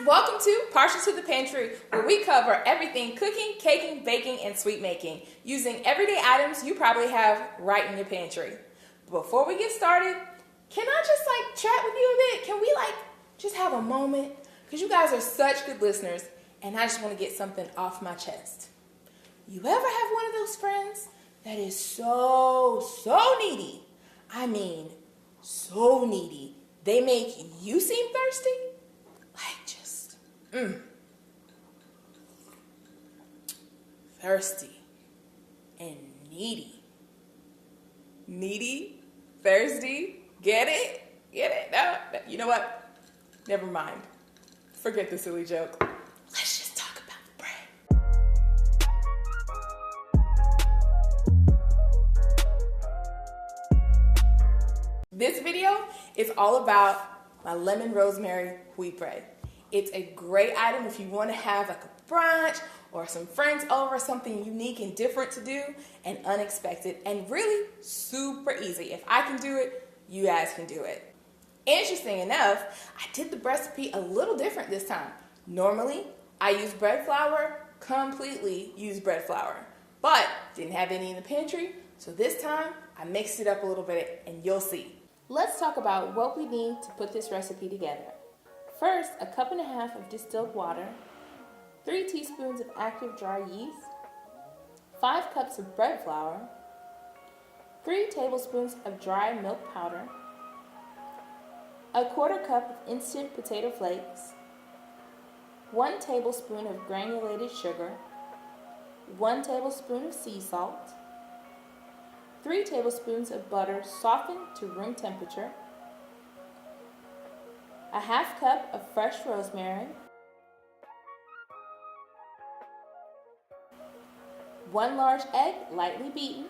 Welcome to Partial to the Pantry, where we cover everything cooking, caking, baking, and sweet making, using everyday items you probably have right in your pantry. Before we get started, can I just chat with you a bit? Can we just have a moment? Because you guys are such good listeners, and I just want to get something off my chest. You ever have one of those friends that is so needy? I mean, so needy. They make you seem thirsty? Thirsty and needy. Needy, thirsty, get it? Get it? No, you know what? Never mind. Forget the silly joke. Let's just talk about bread. This video is all about my lemon rosemary wheat bread. It's a great item if you want to have a brunch or some friends over, something unique and different to do and unexpected and really super easy. If I can do it, you guys can do it. Interesting enough, I did the recipe a little different this time. Normally, I use bread flour, completely use bread flour, but didn't have any in the pantry, so this time I mixed it up a little bit and you'll see. Let's talk about what we need to put this recipe together. First, a cup and a half of distilled water, 3 teaspoons of active dry yeast, 5 cups of bread flour, 3 tablespoons of dry milk powder, a 1/4 cup of instant potato flakes, 1 tablespoon of granulated sugar, 1 tablespoon of sea salt, 3 tablespoons of butter softened to room temperature, a 1/2 cup of fresh rosemary, 1 large egg lightly beaten,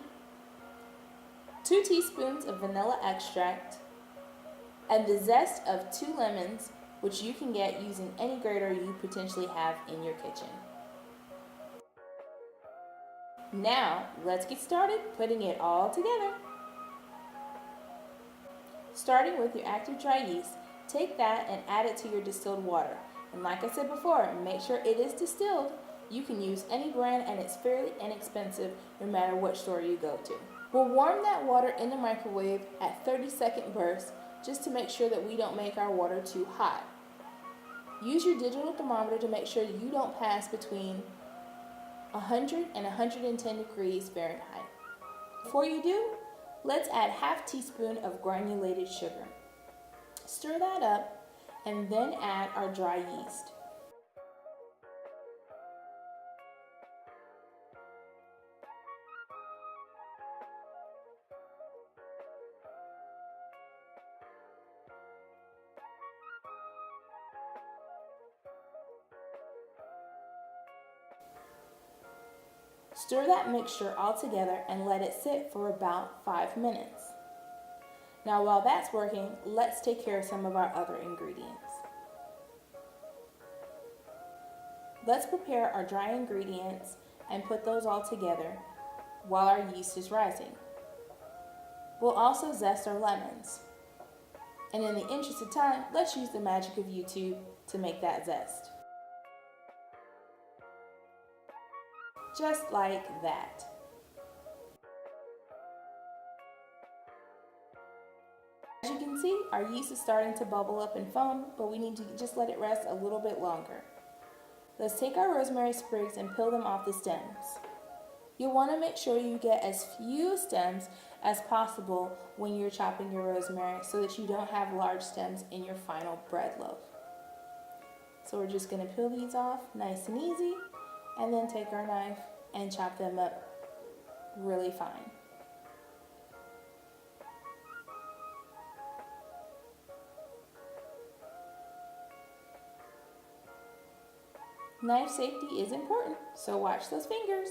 2 teaspoons of vanilla extract, and the zest of 2 lemons, which you can get using any grater you potentially have in your kitchen. Now, let's get started putting it all together. Starting with your active dry yeast, take that and add it to your distilled water. And like I said before, make sure it is distilled. You can use any brand and it's fairly inexpensive no matter what store you go to. We'll warm that water in the microwave at 30-second bursts just to make sure that we don't make our water too hot. Use your digital thermometer to make sure you don't pass between 100 and 110 degrees Fahrenheit. Before you do, let's add 1/2 teaspoon of granulated sugar. Stir that up and then add our dry yeast. Stir that mixture all together and let it sit for about 5 minutes. Now while that's working, let's take care of some of our other ingredients. Let's prepare our dry ingredients and put those all together while our yeast is rising. We'll also zest our lemons. And in the interest of time, let's use the magic of YouTube to make that zest. Just like that. As you can see, our yeast is starting to bubble up and foam, but we need to just let it rest a little bit longer. Let's take our rosemary sprigs and peel them off the stems. You'll want to make sure you get as few stems as possible when you're chopping your rosemary so that you don't have large stems in your final bread loaf. So we're just going to peel these off nice and easy, and then take our knife and chop them up really fine. Knife safety is important, so watch those fingers.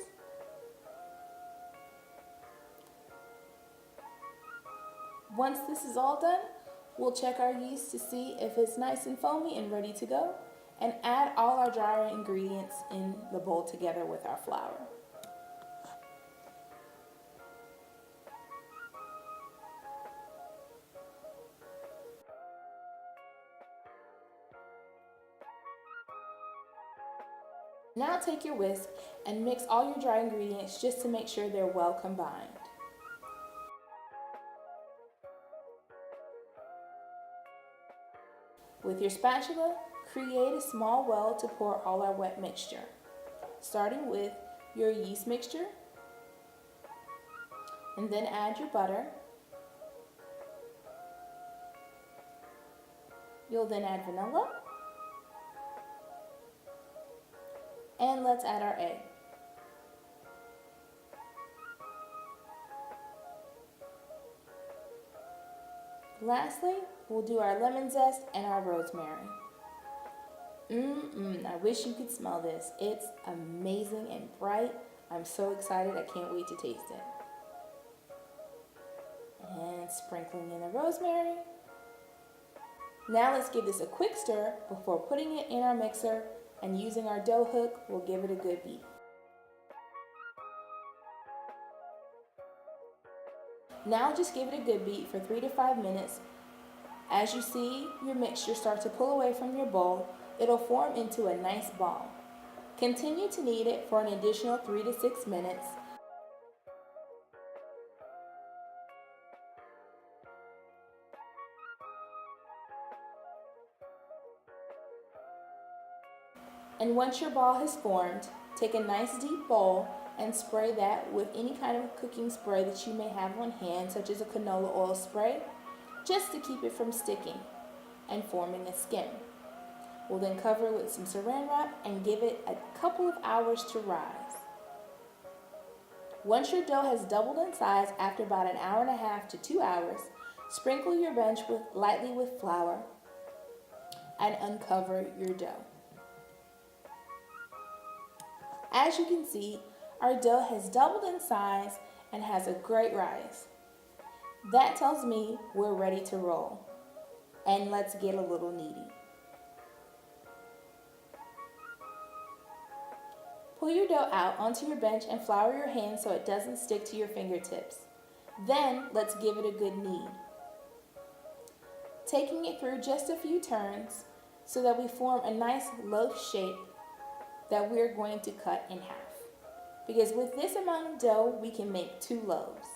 Once this is all done, we'll check our yeast to see if it's nice and foamy and ready to go, and add all our dry ingredients in the bowl together with our flour. Now take your whisk and mix all your dry ingredients just to make sure they're well combined. With your spatula, create a small well to pour all our wet mixture, starting with your yeast mixture, and then add your butter. You'll then add vanilla, and let's add our egg. Lastly, we'll do our lemon zest and our rosemary. I wish you could smell this. It's amazing and bright. I'm so excited, I can't wait to taste it. And sprinkling in the rosemary. Now let's give this a quick stir before putting it in our mixer, and using our dough hook, we'll give it a good beat. Now just give it a good beat for 3 to 5 minutes. As you see your mixture start to pull away from your bowl, it'll form into a nice ball. Continue to knead it for an additional 3 to 6 minutes. And once your ball has formed, take a nice deep bowl and spray that with any kind of cooking spray that you may have on hand, such as a canola oil spray, just to keep it from sticking and forming a skin. We'll then cover it with some saran wrap and give it a couple of hours to rise. Once your dough has doubled in size after about an hour and a half to 2 hours, sprinkle your bench lightly with flour and uncover your dough. As you can see, our dough has doubled in size and has a great rise. That tells me we're ready to roll. And let's get a little kneady. Pull your dough out onto your bench and flour your hands so it doesn't stick to your fingertips. Then let's give it a good knead. Taking it through just a few turns so that we form a nice loaf shape that we're going to cut in half. Because with this amount of dough, we can make 2 loaves.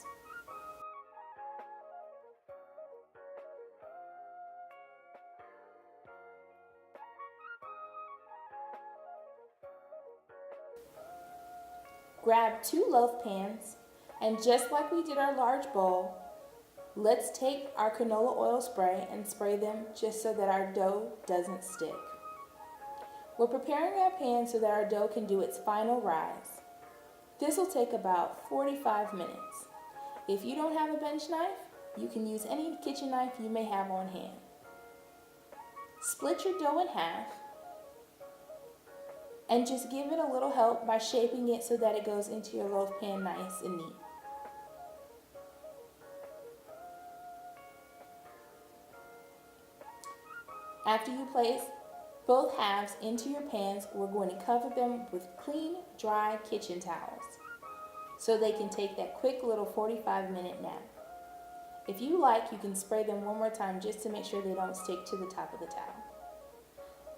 Grab 2 loaf pans, and just like we did our large bowl, let's take our canola oil spray and spray them just so that our dough doesn't stick. We're preparing our pan so that our dough can do its final rise. This will take about 45 minutes. If you don't have a bench knife, you can use any kitchen knife you may have on hand. Split your dough in half and just give it a little help by shaping it so that it goes into your loaf pan nice and neat. After you place both halves into your pans, we're going to cover them with clean, dry kitchen towels so they can take that quick little 45-minute nap. If you like, you can spray them one more time just to make sure they don't stick to the top of the towel.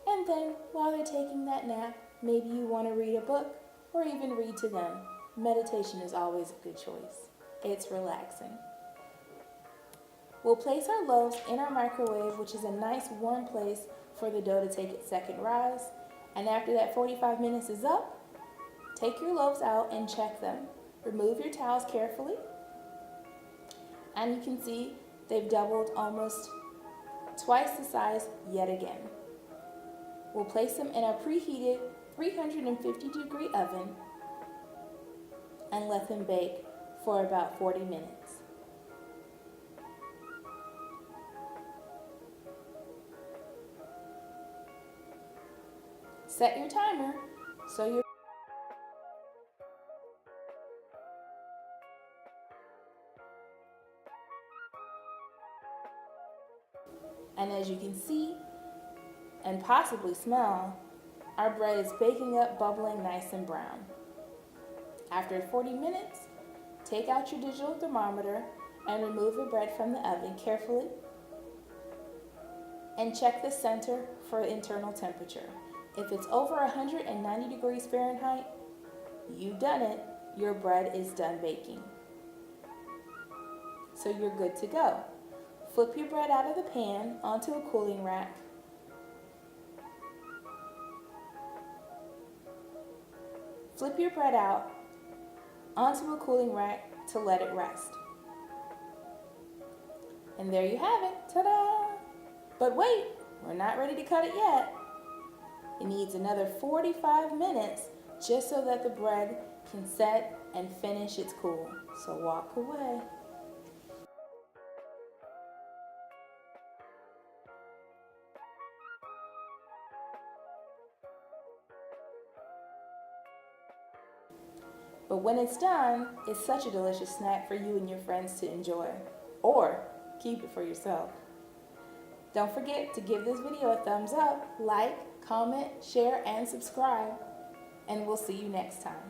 And then, while they're taking that nap, maybe you want to read a book or even read to them. Meditation is always a good choice. It's relaxing. We'll place our loaves in our microwave, which is a nice warm place for the dough to take its second rise. And after that 45 minutes is up, take your loaves out and check them. Remove your towels carefully. And you can see they've doubled almost twice the size yet again. We'll place them in a preheated 350-degree oven and let them bake for about 40 minutes. Set your timer so you're and as you can see and possibly smell, our bread is baking up, bubbling nice and brown. After 40 minutes, take out your digital thermometer and remove the bread from the oven carefully and check the center for internal temperature. If it's over 190 degrees Fahrenheit, you've done it. Your bread is done baking. So you're good to go. Flip your bread out of the pan onto a cooling rack. Flip your bread out onto a cooling rack to let it rest. And there you have it, ta-da! But wait, we're not ready to cut it yet. It needs another 45 minutes just so that the bread can set and finish its cool. So walk away. But when it's done, it's such a delicious snack for you and your friends to enjoy. Or keep it for yourself. Don't forget to give this video a thumbs up, like, comment, share, and subscribe. And we'll see you next time.